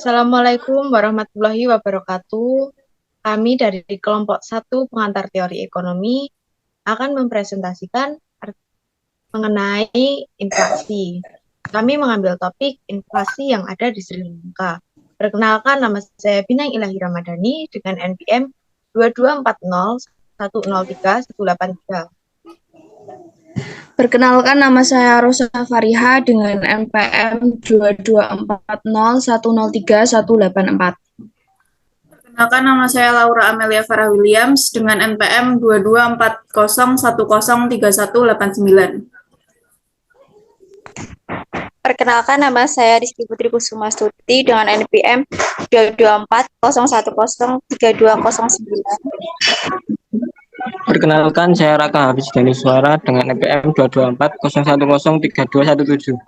Assalamualaikum warahmatullahi wabarakatuh. Kami dari kelompok 1 pengantar teori ekonomi akan mempresentasikan mengenai inflasi. Kami mengambil topik inflasi yang ada di Sri Lanka. Perkenalkan, nama saya Binang Ilahi Ramadhani dengan NPM 2240103183. Perkenalkan, nama saya Rosa Fariha dengan NPM 2240103184. Perkenalkan, nama saya Laura Amelia Farah Williams dengan NPM 224010313189. Perkenalkan, nama saya Rizky Putri Kusuma Stuti dengan NPM 2240103209. Perkenalkan, saya Raka Hafiz Danuswara dengan NPM 22401032117.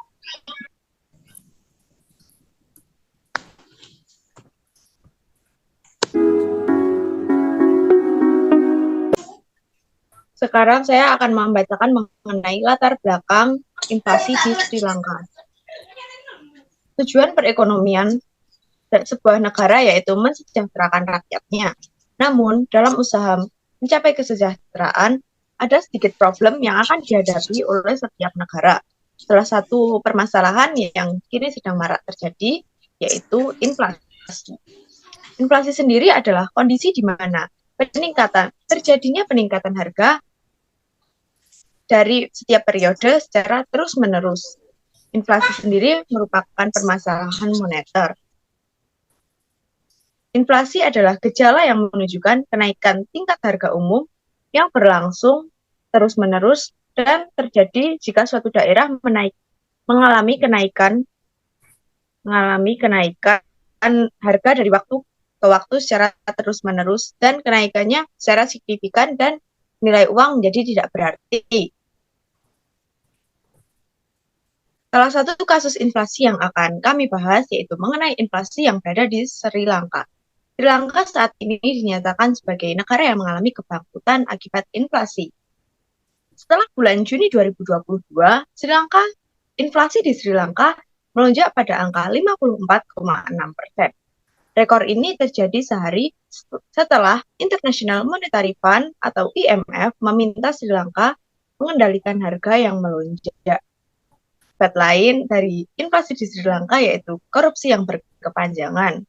Sekarang saya akan membacakan mengenai latar belakang inflasi di Sri Lanka. Tujuan perekonomian dan sebuah negara yaitu mensejahterakan rakyatnya. Namun, dalam usaha mencapai kesejahteraan, ada sedikit problem yang akan dihadapi oleh setiap negara. Salah satu permasalahan yang kini sedang marak terjadi yaitu inflasi. Inflasi sendiri adalah kondisi di mana terjadinya peningkatan harga dari setiap periode secara terus-menerus. Inflasi sendiri merupakan permasalahan moneter. Inflasi adalah gejala yang menunjukkan kenaikan tingkat harga umum yang berlangsung terus-menerus dan terjadi jika suatu daerah mengalami kenaikan harga dari waktu ke waktu secara terus-menerus dan kenaikannya secara signifikan dan nilai uang menjadi tidak berarti. Salah satu kasus inflasi yang akan kami bahas yaitu mengenai inflasi yang berada di Sri Lanka. Sri Lanka saat ini dinyatakan sebagai negara yang mengalami kebangkrutan akibat inflasi. Setelah bulan Juni 2022, inflasi di Sri Lanka melonjak pada angka 54,6%. Rekor ini terjadi sehari setelah International Monetary Fund atau IMF meminta Sri Lanka mengendalikan harga yang melonjak. Akibat lain dari inflasi di Sri Lanka yaitu korupsi yang berkepanjangan.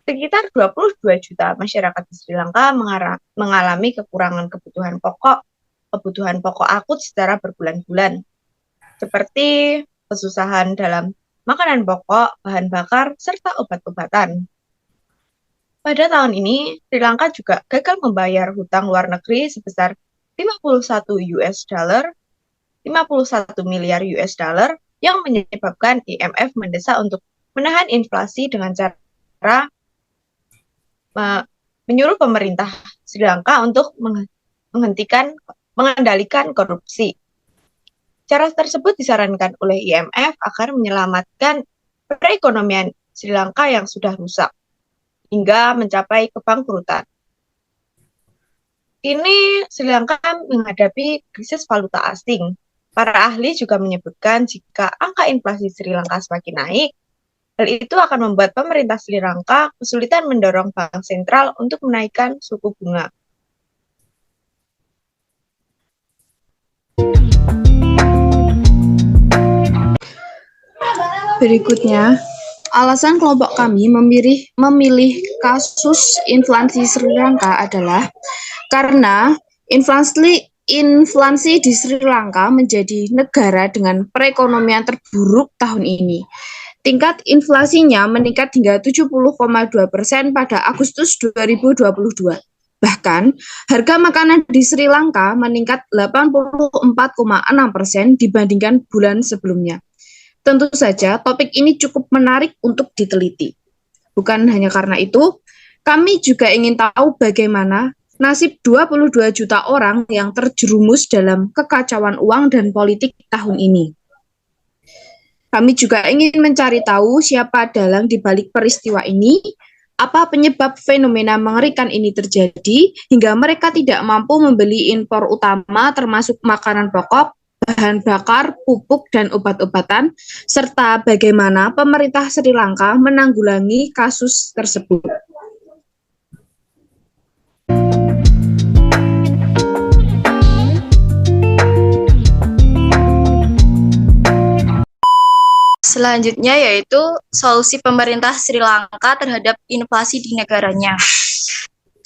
Sekitar 22 juta masyarakat di Sri Lanka mengalami kekurangan kebutuhan pokok akut secara berbulan-bulan, seperti kesusahan dalam makanan pokok, bahan bakar, serta obat-obatan. Pada tahun ini, Sri Lanka juga gagal membayar hutang luar negeri sebesar 51 miliar US dollar yang menyebabkan IMF mendesak untuk menahan inflasi dengan cara menyuruh pemerintah Sri Lanka untuk mengendalikan korupsi. Cara tersebut disarankan oleh IMF agar menyelamatkan perekonomian Sri Lanka yang sudah rusak hingga mencapai kebangkrutan. Kini Sri Lanka menghadapi krisis valuta asing. Para ahli juga menyebutkan jika angka inflasi Sri Lanka semakin naik, hal itu akan membuat pemerintah Sri Lanka kesulitan mendorong bank sentral untuk menaikkan suku bunga. Berikutnya, alasan kelompok kami memilih kasus inflasi Sri Lanka adalah karena inflasi di Sri Lanka menjadi negara dengan perekonomian terburuk tahun ini. Tingkat inflasinya meningkat hingga 70,2% pada Agustus 2022. Bahkan, harga makanan di Sri Lanka meningkat 84,6% dibandingkan bulan sebelumnya. Tentu saja, topik ini cukup menarik untuk diteliti. Bukan hanya karena itu, kami juga ingin tahu bagaimana nasib 22 juta orang yang terjerumus dalam kekacauan uang dan politik tahun ini. Kami juga ingin mencari tahu siapa dalang di balik peristiwa ini, apa penyebab fenomena mengerikan ini terjadi, hingga mereka tidak mampu membeli impor utama termasuk makanan pokok, bahan bakar, pupuk, dan obat-obatan, serta bagaimana pemerintah Sri Lanka menanggulangi kasus tersebut. Selanjutnya yaitu solusi pemerintah Sri Lanka terhadap inflasi di negaranya.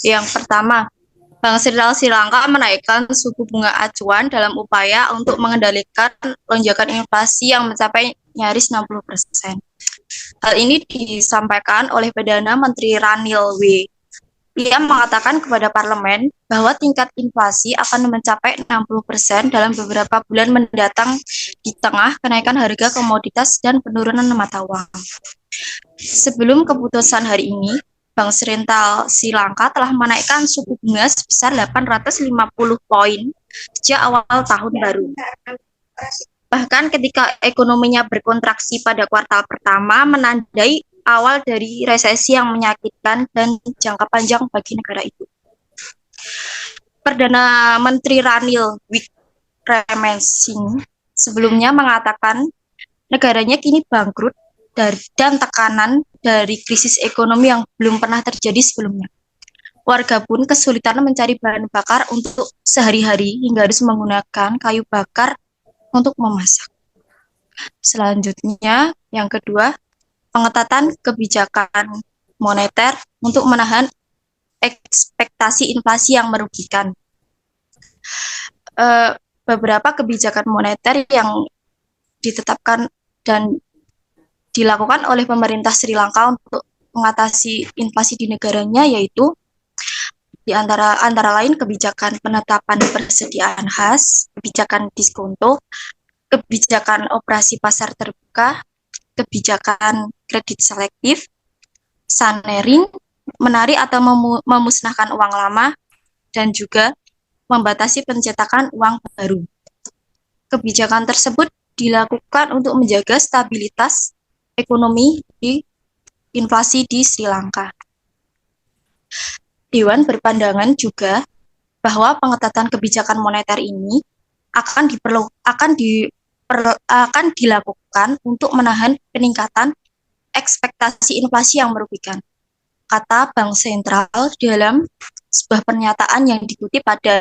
Yang pertama, Bank Sentral Sri Lanka menaikkan suku bunga acuan dalam upaya untuk mengendalikan lonjakan inflasi yang mencapai nyaris 60%. Hal ini disampaikan oleh Perdana Menteri Ranil W. Ia mengatakan kepada parlemen bahwa tingkat inflasi akan mencapai 60% dalam beberapa bulan mendatang di tengah kenaikan harga komoditas dan penurunan mata uang. Sebelum keputusan hari ini, Bank Sentral Sri Lanka telah menaikkan suku bunga sebesar 850 poin sejak awal tahun baru. Bahkan ketika ekonominya berkontraksi pada kuartal pertama, menandai awal dari resesi yang menyakitkan dan jangka panjang bagi negara itu. Perdana Menteri Ranil Wickremesinghe sebelumnya mengatakan negaranya kini bangkrut dan tekanan dari krisis ekonomi yang belum pernah terjadi sebelumnya. Warga pun kesulitan mencari bahan bakar untuk sehari-hari hingga harus menggunakan kayu bakar untuk memasak. Selanjutnya, yang kedua, pengetatan kebijakan moneter untuk menahan ekspektasi inflasi yang merugikan. Beberapa kebijakan moneter yang ditetapkan dan dilakukan oleh pemerintah Sri Lanka untuk mengatasi inflasi di negaranya yaitu di antara lain kebijakan penetapan persediaan khas, kebijakan diskonto, kebijakan operasi pasar terbuka, kebijakan kredit selektif, sanering, menarik atau memusnahkan uang lama, dan juga membatasi pencetakan uang baru. Kebijakan tersebut dilakukan untuk menjaga stabilitas ekonomi di inflasi di Sri Lanka. Dewan berpandangan juga bahwa pengetatan kebijakan moneter ini akan dilakukan untuk menahan peningkatan ekspektasi inflasi yang merugikan, kata Bank Sentral dalam sebuah pernyataan yang dikutip pada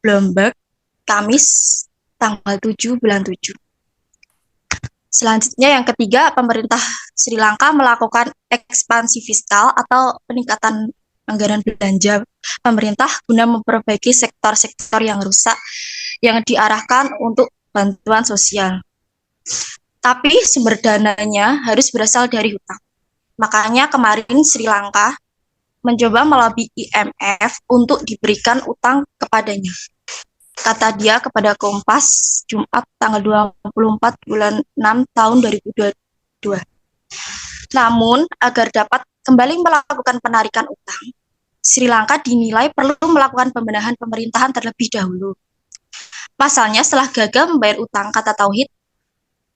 Bloomberg, Kamis, tanggal 7 bulan 7. Selanjutnya yang ketiga, pemerintah Sri Lanka melakukan ekspansi fiskal atau peningkatan anggaran belanja pemerintah guna memperbaiki sektor-sektor yang rusak yang diarahkan untuk bantuan sosial. Tapi sumber dananya harus berasal dari hutang. Makanya kemarin Sri Lanka mencoba melobi IMF untuk diberikan utang kepadanya. Kata dia kepada Kompas Jumat tanggal 24 bulan 6 tahun 2022. Namun, agar dapat kembali melakukan penarikan utang, Sri Lanka dinilai perlu melakukan pembenahan pemerintahan terlebih dahulu. Pasalnya, setelah gagal membayar utang, kata Tauhid,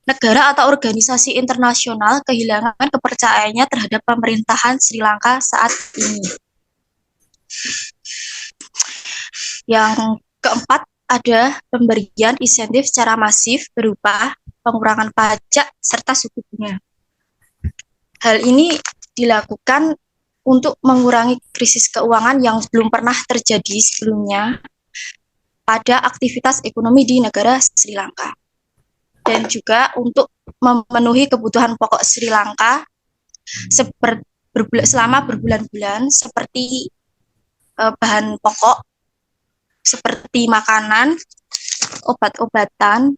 negara atau organisasi internasional kehilangan kepercayaannya terhadap pemerintahan Sri Lanka saat ini. Yang keempat, ada pemberian insentif secara masif berupa pengurangan pajak serta suku bunga. Hal ini dilakukan untuk mengurangi krisis keuangan yang belum pernah terjadi sebelumnya pada aktivitas ekonomi di negara Sri Lanka. Dan juga untuk memenuhi kebutuhan pokok Sri Lanka selama berbulan-bulan seperti bahan pokok seperti makanan, obat-obatan,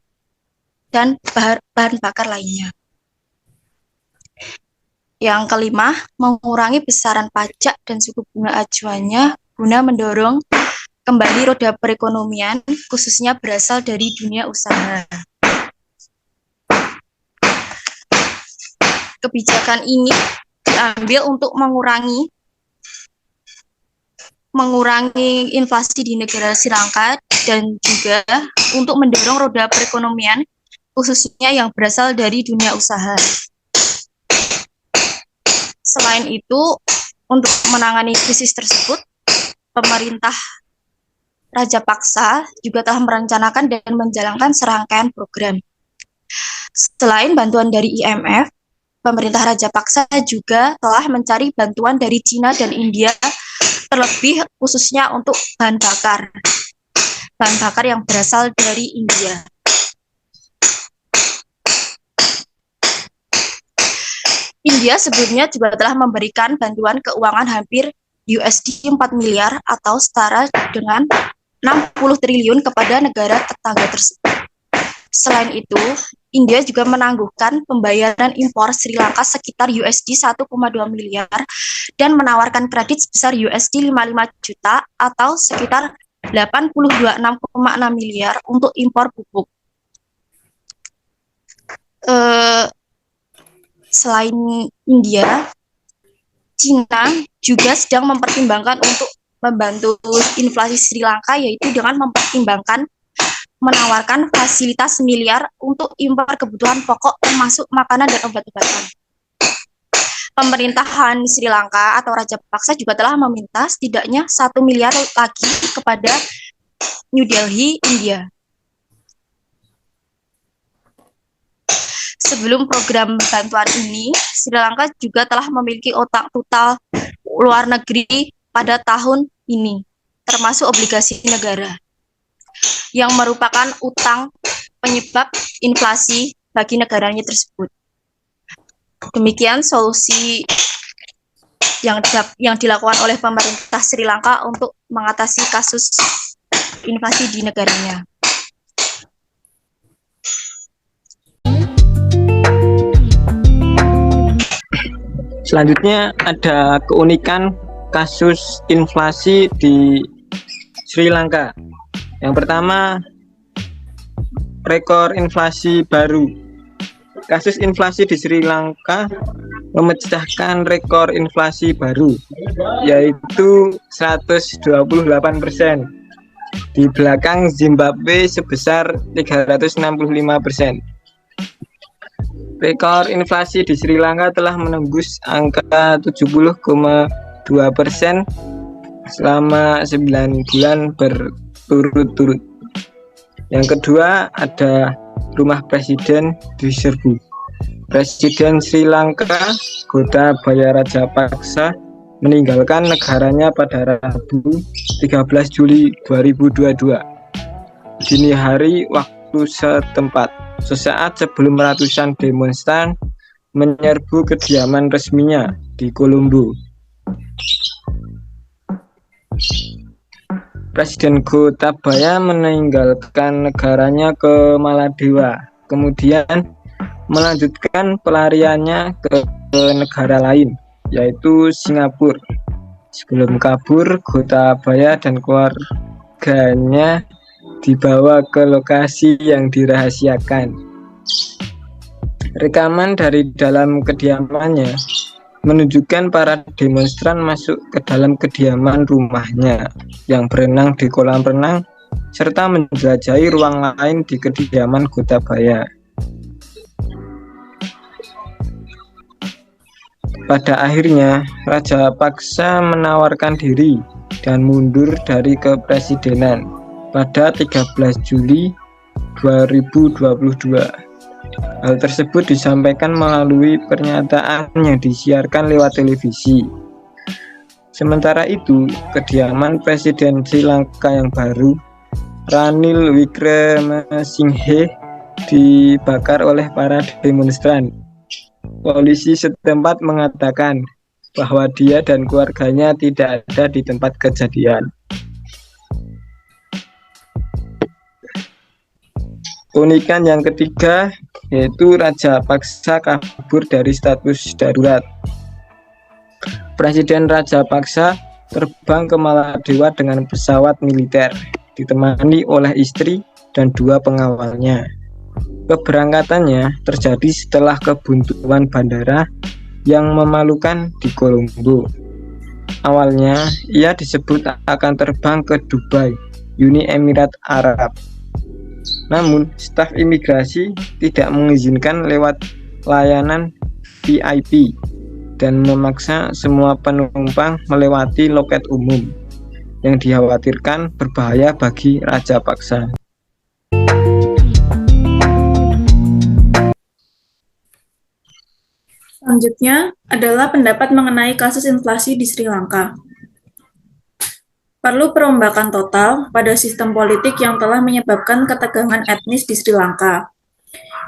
dan bahan bakar lainnya. Yang kelima, mengurangi besaran pajak dan suku bunga acuannya guna mendorong kembali roda perekonomian, khususnya berasal dari dunia usaha. Kebijakan ini diambil untuk mengurangi inflasi di negara Sri Lanka dan juga untuk mendorong roda perekonomian khususnya yang berasal dari dunia usaha. Selain itu, untuk menangani krisis tersebut, pemerintah Rajapaksa juga telah merencanakan dan menjalankan serangkaian program. Selain bantuan dari IMF, pemerintah Rajapaksa juga telah mencari bantuan dari Cina dan India, terlebih khususnya untuk bahan bakar yang berasal dari India. India sebelumnya juga telah memberikan bantuan keuangan hampir USD 4 miliar atau setara dengan 60 triliun kepada negara tetangga tersebut. Selain itu, India juga menangguhkan pembayaran impor Sri Lanka sekitar USD 1,2 miliar dan menawarkan kredit sebesar USD 55 juta atau sekitar 86,6 miliar untuk impor pupuk. Selain India, Cina juga sedang mempertimbangkan untuk membantu inflasi Sri Lanka, yaitu dengan mempertimbangkan menawarkan fasilitas miliar untuk impor kebutuhan pokok termasuk makanan dan obat-obatan. Pemerintahan Sri Lanka atau Rajapaksa juga telah meminta setidaknya 1 miliar lagi kepada New Delhi, India. Sebelum program bantuan ini, Sri Lanka juga telah memiliki utang total luar negeri pada tahun ini, termasuk obligasi negara, yang merupakan utang penyebab inflasi bagi negaranya tersebut. Demikian solusi yang dilakukan oleh pemerintah Sri Lanka untuk mengatasi kasus inflasi di negaranya. Selanjutnya ada keunikan kasus inflasi di Sri Lanka. Yang pertama, rekor inflasi baru. Kasus inflasi di Sri Lanka memecahkan rekor inflasi baru, yaitu 128%. Di belakang Zimbabwe sebesar 365%. Rekor inflasi di Sri Lanka telah menembus angka 70,2% selama 9 bulan berturut-turut. Yang kedua ada rumah presiden diserbu. Presiden Sri Lanka Gotabaya Rajapaksa meninggalkan negaranya pada Rabu 13 Juli 2022 dini hari waktu setempat, sesaat sebelum ratusan demonstran menyerbu kediaman resminya di Colombo. Presiden Gotabaya meninggalkan negaranya ke Maladewa, kemudian melanjutkan pelariannya ke negara lain, yaitu Singapura. Sebelum kabur, Gotabaya dan keluarganya dibawa ke lokasi yang dirahasiakan. Rekaman dari dalam kediamannya menunjukkan para demonstran masuk ke dalam kediaman rumahnya yang berenang di kolam renang serta menjelajahi ruang lain di kediaman Gotabaya. Pada akhirnya, Rajapaksa menawarkan diri dan mundur dari kepresidenan pada 13 Juli 2022. Hal tersebut disampaikan melalui pernyataan yang disiarkan lewat televisi. Sementara itu, kediaman Presiden Sri Lanka yang baru, Ranil Wickremesinghe, dibakar oleh para demonstran. Polisi setempat mengatakan bahwa dia dan keluarganya tidak ada di tempat kejadian. Keunikan yang ketiga yaitu Rajapaksa kabur dari status darurat. Presiden Rajapaksa terbang ke Maladewa dengan pesawat militer, ditemani oleh istri dan 2 pengawalnya. Keberangkatannya terjadi setelah kebuntuan bandara yang memalukan di Colombo. Awalnya, ia disebut akan terbang ke Dubai, Uni Emirat Arab. Namun, staf imigrasi tidak mengizinkan lewat layanan VIP dan memaksa semua penumpang melewati loket umum. yang dikhawatirkan berbahaya bagi Rajapaksa. Selanjutnya adalah pendapat mengenai kasus inflasi di Sri Lanka. Perlu perombakan total pada sistem politik yang telah menyebabkan ketegangan etnis di Sri Lanka,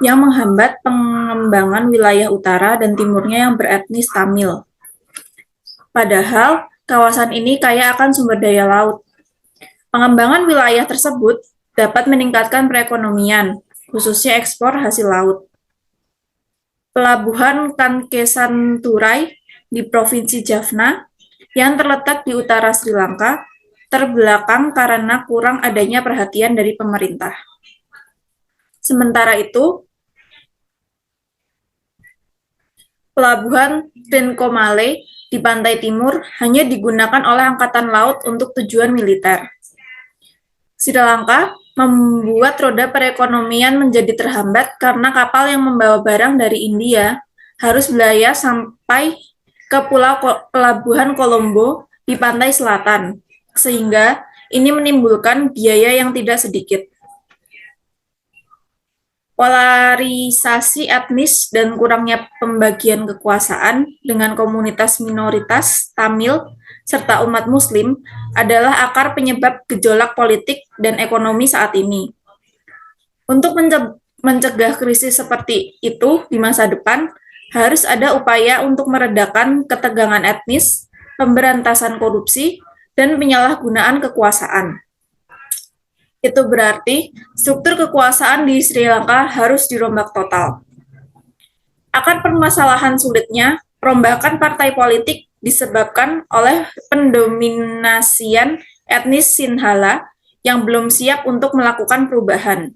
yang menghambat pengembangan wilayah utara dan timurnya yang beretnis Tamil. Padahal, kawasan ini kaya akan sumber daya laut. Pengembangan wilayah tersebut dapat meningkatkan perekonomian, khususnya ekspor hasil laut. Pelabuhan Kankesanturai di Provinsi Jaffna, yang terletak di utara Sri Lanka, terbelakang karena kurang adanya perhatian dari pemerintah. Sementara itu, pelabuhan Trincomalee di pantai timur hanya digunakan oleh Angkatan Laut untuk tujuan militer. Sri Lanka membuat roda perekonomian menjadi terhambat karena kapal yang membawa barang dari India harus berlayar sampai ke pelabuhan Colombo di pantai selatan, sehingga ini menimbulkan biaya yang tidak sedikit. Polarisasi etnis dan kurangnya pembagian kekuasaan dengan komunitas minoritas Tamil serta umat Muslim adalah akar penyebab gejolak politik dan ekonomi saat ini. Untuk mencegah krisis seperti itu di masa depan, harus ada upaya untuk meredakan ketegangan etnis, pemberantasan korupsi, dan penyalahgunaan kekuasaan. Itu berarti struktur kekuasaan di Sri Lanka harus dirombak total. Akar permasalahan sulitnya, perombakan partai politik disebabkan oleh pendominasian etnis Sinhala yang belum siap untuk melakukan perubahan.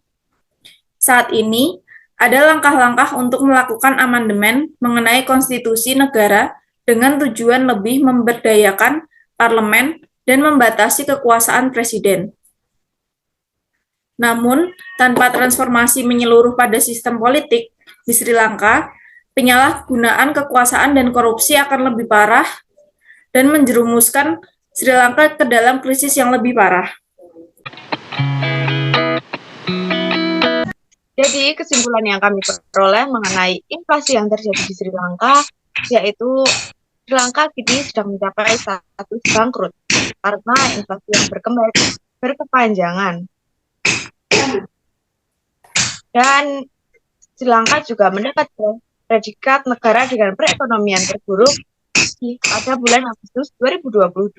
Saat ini, ada langkah-langkah untuk melakukan amandemen mengenai konstitusi negara dengan tujuan lebih memberdayakan parlemen dan membatasi kekuasaan presiden. Namun, tanpa transformasi menyeluruh pada sistem politik di Sri Lanka, penyalahgunaan kekuasaan dan korupsi akan lebih parah dan menjerumuskan Sri Lanka ke dalam krisis yang lebih parah. Jadi, kesimpulan yang kami peroleh mengenai inflasi yang terjadi di Sri Lanka, yaitu Sri Lanka kini sedang mencapai status bangkrut karena inflasi yang berkepanjangan. Dan Sri Lanka juga mendapat predikat negara dengan perekonomian terburuk pada bulan Agustus 2022.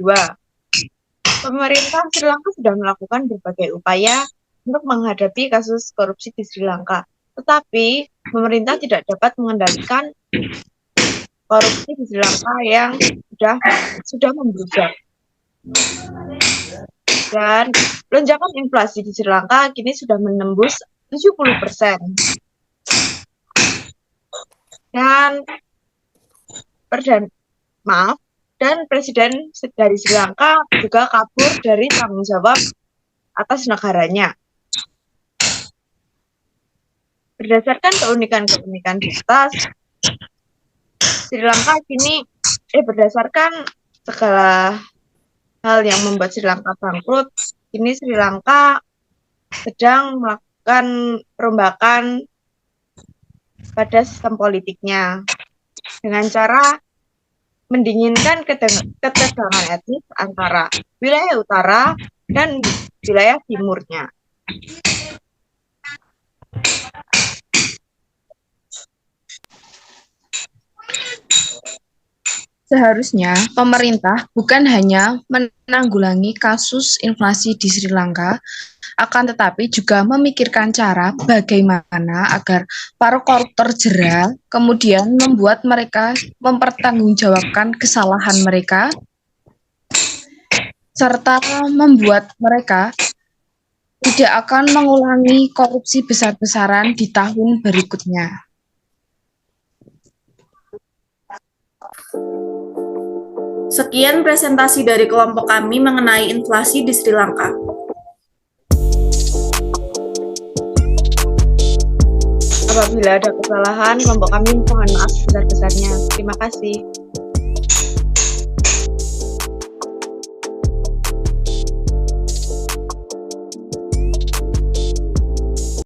Pemerintah Sri Lanka sudah melakukan berbagai upaya untuk menghadapi kasus korupsi di Sri Lanka, tetapi pemerintah tidak dapat mengendalikan korupsi di Sri Lanka yang sudah membludak. Dan lonjakan inflasi di Sri Lanka kini sudah menembus 70%. Dan Presiden dari Sri Lanka juga kabur dari tanggung jawab atas negaranya. Berdasarkan keunikan-keunikan kita, Sri Lanka kini berdasarkan segala hal yang membuat Sri Lanka bangkrut, kini Sri Lanka sedang melakukan perombakan pada sistem politiknya dengan cara mendinginkan ketegangan etnis antara wilayah utara dan wilayah timurnya. Seharusnya pemerintah bukan hanya menanggulangi kasus inflasi di Sri Lanka, akan tetapi juga memikirkan cara bagaimana agar para koruptor jera, kemudian membuat mereka mempertanggungjawabkan kesalahan mereka, serta membuat mereka tidak akan mengulangi korupsi besar-besaran di tahun berikutnya. Sekian presentasi dari kelompok kami mengenai inflasi di Sri Lanka. Apabila ada kesalahan, kelompok kami mohon maaf sebesar-besarnya. Terima kasih.